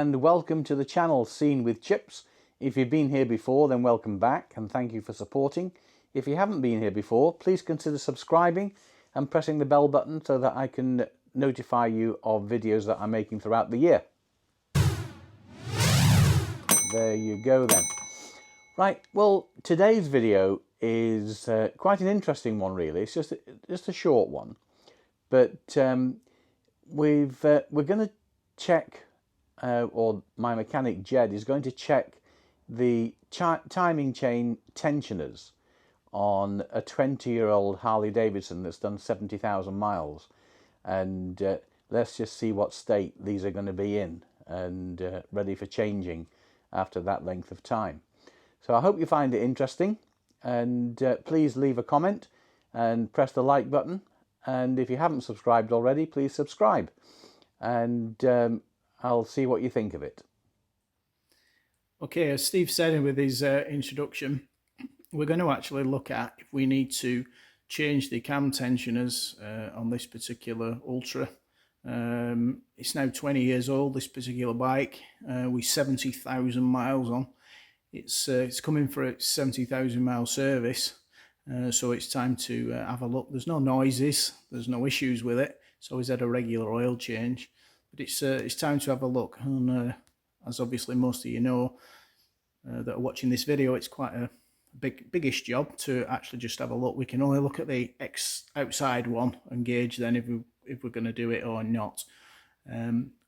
and welcome to the channel Scene with Chips. If you've been here before, then welcome back and thank you for supporting. If you haven't been here before, please consider subscribing and pressing the bell button so that I can notify you of videos that I'm making throughout the year. There you go then. Right, well, today's video is quite an interesting one really. It's just a short one, but we're going to check, or my mechanic Jed is going to check the timing chain tensioners on a 20-year-old Harley Davidson that's done 70,000 miles, and let's just see what state these are going to be in and ready for changing after that length of time. So I hope you find it interesting, and please leave a comment and press the like button, and if you haven't subscribed already, please subscribe, and I'll see what you think of it. Okay, as Steve said with his introduction, we're going to actually look at if we need to change the cam tensioners on this particular Ultra. It's now 20 years old, this particular bike, with 70,000 miles on. It's coming for its 70,000 mile service, so it's time to have a look. There's no noises, there's no issues with it. It's always had a regular oil change, but it's time to have a look. And as obviously most of you know that are watching this video, it's quite a biggish job to actually just have a look. We can only look at the outside one and gauge then if we're going to do it or not,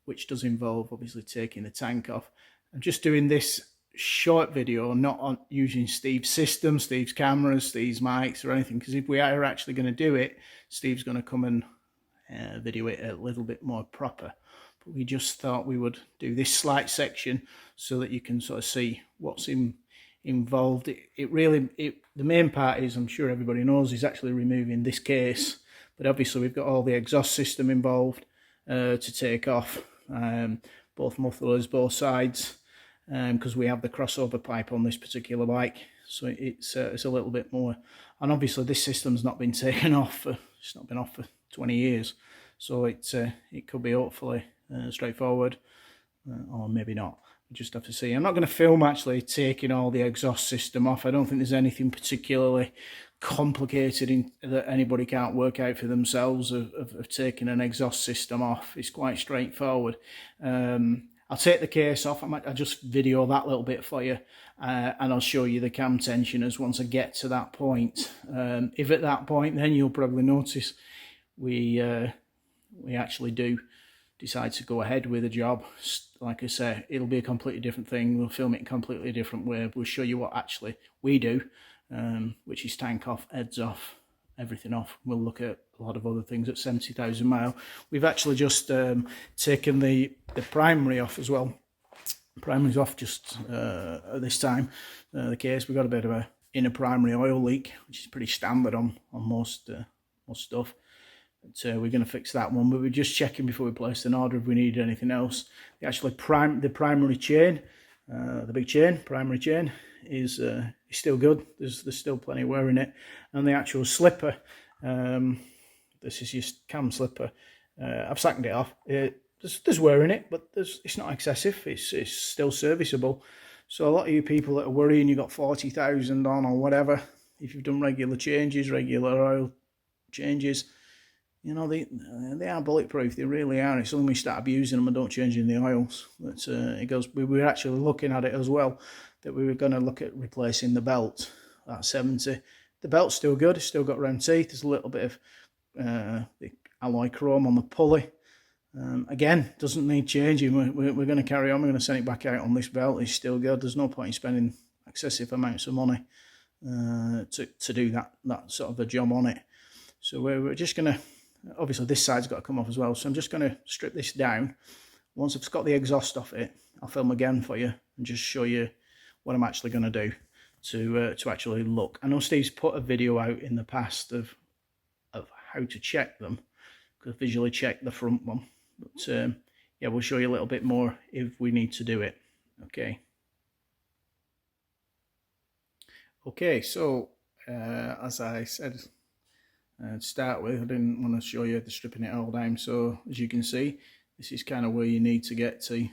which does involve obviously taking the tank off. I'm just doing this short video, not on using Steve's system, Steve's cameras, Steve's mics or anything, because if we are actually going to do it, Steve's going to come and video it a little bit more proper. But we just thought we would do this slight section so that you can sort of see what's involved. The main part is, I'm sure everybody knows, is actually removing this case, but obviously we've got all the exhaust system involved to take off, both mufflers, both sides, because we have the crossover pipe on this particular bike, so it's a little bit more. And obviously this system's not been taken off it's not been off for 20 years, so it could be hopefully straightforward, or maybe not. We just have to see. I'm not going to film actually taking all the exhaust system off. I don't think there's anything particularly complicated that anybody can't work out for themselves of taking an exhaust system off. It's quite straightforward. I'll take the case off. I'll just video that little bit for you, and I'll show you the cam tensioners once I get to that point. If at that point, then you'll probably notice we actually do decide to go ahead with the job. Like I say, it'll be a completely different thing. We'll film it in a completely different way. We'll show you what actually we do, which is tank off, heads off, everything off. We'll look at a lot of other things at 70,000 mile. We've actually just taken the primary off as well. Primary's off just at this time. The case, we've got a bit of a inner primary oil leak, which is pretty standard on most stuff. But we're going to fix that one. But we're just checking before we place an order if we need anything else. The primary chain, the big chain, primary chain, is still good. There's still plenty of wear in it. And the actual slipper, this is your cam slipper. I've sacked it off. There's wear in it, but it's not excessive. It's still serviceable. So a lot of you people that are worrying you got 40,000 on or whatever, if you've done regular changes, regular oil changes, you know, they are bulletproof. They really are. It's only when we start abusing them and don't change in the oils that it goes. We were actually looking at it as well, that we were going to look at replacing the belt at 70. The belt's still good. It's still got round teeth. There's a little bit of the alloy chrome on the pulley. Again, doesn't need changing. We're going to carry on. We're going to send it back out on this belt. It's still good. There's no point in spending excessive amounts of money to do that sort of a job on it. So we're just going to, obviously this side's got to come off as well, so I'm just going to strip this down. Once I've got the exhaust off it, I'll film again for you and just show you what I'm actually going to do to actually look. I know Steve's put a video out in the past of how to check them, because visually check the front one, but yeah, we'll show you a little bit more if we need to do it. Okay, so as I said to start with, I didn't want to show you the stripping it all down, so as you can see, this is kind of where you need to get to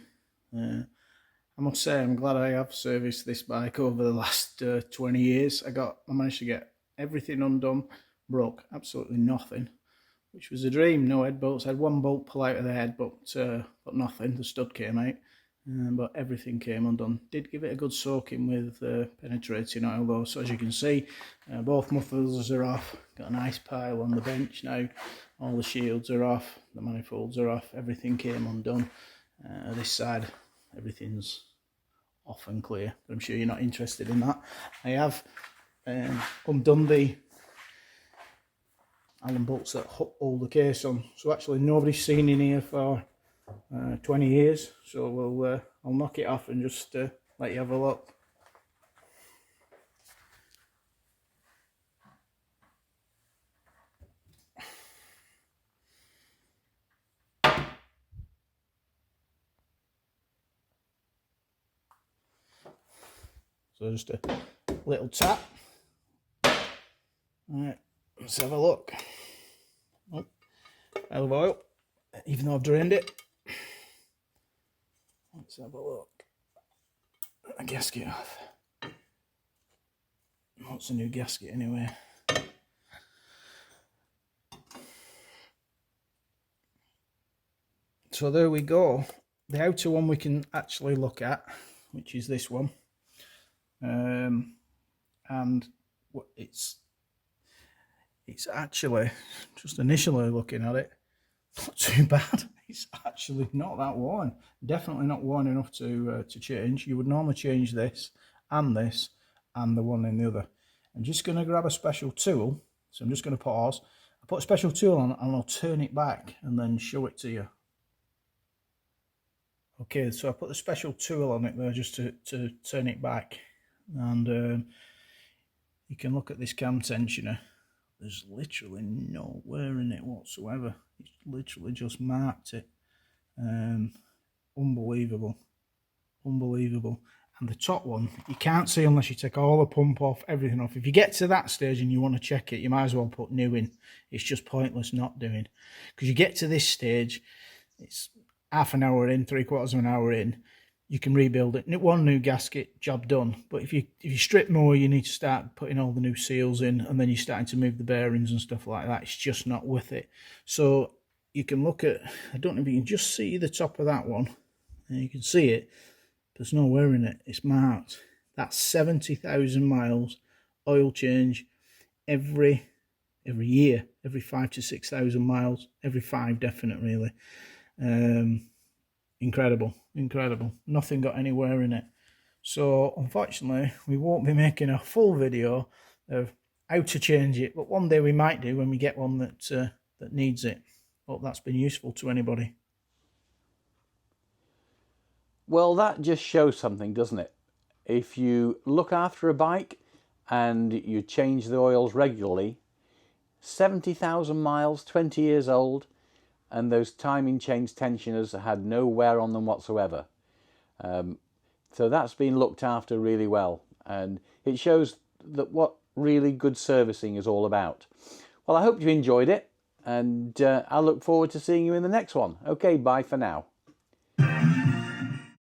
I must say I'm glad I have serviced this bike over the last 20 years. I managed to get everything undone, broke absolutely nothing, which was a dream. No head bolts. I had one bolt pull out of the head, but nothing. The stud came out, but everything came undone. Did give it a good soaking with penetrating oil though. So as you can see, both mufflers are off. Got a nice pile on the bench now. All the shields are off. The manifolds are off. Everything came undone. This side, everything's off and clear. But I'm sure you're not interested in that. I have undone the Allen bolts that hold the case on. So actually nobody's seen in here for 20 years. So I'll knock it off and just let you have a look. So just a little tap. Alright, let's have a look. Oh, pile of oil, even though I've drained it. Let's have a look. A gasket off. What's a new gasket anyway? So there we go. The outer one we can actually look at, which is this one. And it's actually, just initially looking at it, not too bad. It's actually not that worn. Definitely not worn enough to change. You would normally change this and the one in the other. I'm just going to grab a special tool. So I'm just going to pause. I put a special tool on and I'll turn it back and then show it to you. Okay, so I put the special tool on it there just to turn it back. And you can look at this cam tensioner. There's literally no wear in it whatsoever. It's literally just marked it. Unbelievable. Unbelievable. And the top one, you can't see unless you take all the pump off, everything off. If you get to that stage and you want to check it, you might as well put new in. It's just pointless not doing. Because you get to this stage, it's half an hour in, 3/4 of an hour in, you can rebuild it. One new gasket, job done. But if you strip more, you need to start putting all the new seals in, and then you're starting to move the bearings and stuff like that. It's just not worth it. So you can look at, I don't know if you can just see the top of that one. And you can see it. There's no wear in it. It's marked. That's 70,000 miles oil change every year, every 5,000 to 6,000 miles, every 5 definite really. Incredible. Nothing got any wear in it. So unfortunately we won't be making a full video of how to change it, but one day we might do when we get one that needs it. Hope that's been useful to anybody. Well, that just shows something, doesn't it? If you look after a bike and you change the oils regularly, 70,000 miles, 20 years old, and those timing chain tensioners had no wear on them whatsoever. So that's been looked after really well, and it shows that what really good servicing is all about. Well, I hope you enjoyed it, and I look forward to seeing you in the next one. Okay, bye for now.